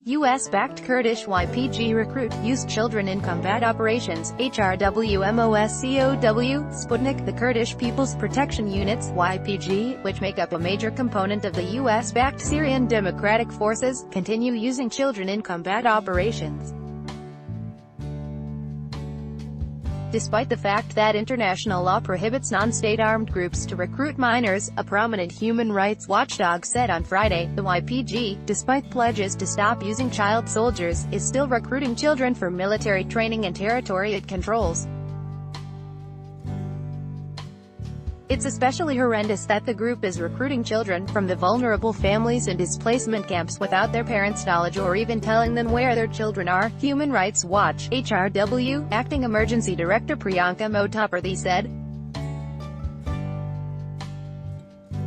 U.S.-backed Kurdish YPG recruit, used children in combat operations, HRW MOSCOW, Sputnik. The Kurdish People's Protection Units, YPG, which make up a major component of the U.S.-backed Syrian Democratic Forces, continue using children in combat operations. Despite the fact that international law prohibits non-state armed groups to recruit minors, a prominent human rights watchdog said on Friday, the YPG, despite pledges to stop using child soldiers, is still recruiting children for military training in territory it controls. It's especially horrendous that the group is recruiting children from the vulnerable families in displacement camps without their parents' knowledge or even telling them where their children are, Human Rights Watch (HRW) Acting Emergency Director Priyanka Motaparthi said.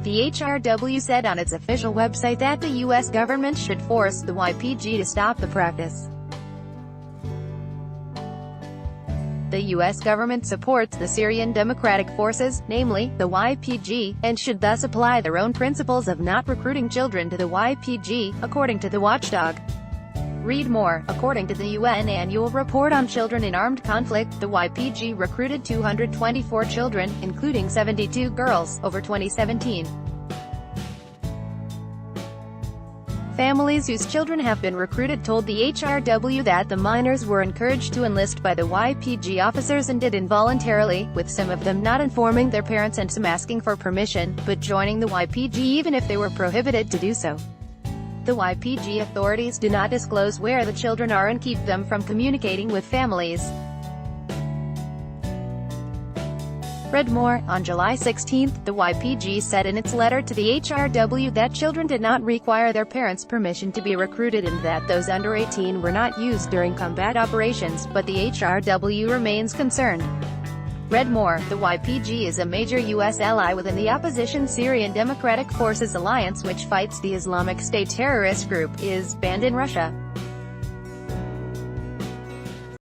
The HRW said on its official website that the U.S. government should force the YPG to stop the practice. The U.S. government supports the Syrian Democratic Forces, namely, the YPG, and should thus apply their own principles of not recruiting children to the YPG, according to the watchdog. Read more. According to the UN Annual Report on Children in Armed Conflict, the YPG recruited 224 children, including 72 girls, over 2017. Families whose children have been recruited told the HRW that the minors were encouraged to enlist by the YPG officers and did involuntarily, with some of them not informing their parents and some asking for permission, but joining the YPG even if they were prohibited to do so. The YPG authorities do not disclose where the children are and keep them from communicating with families. Read more. On July 16, the YPG said in its letter to the HRW that children did not require their parents' permission to be recruited and that those under 18 were not used during combat operations, but the HRW remains concerned. Read more. The YPG is a major U.S. ally within the opposition Syrian Democratic Forces alliance which fights the Islamic State terrorist group, is banned in Russia.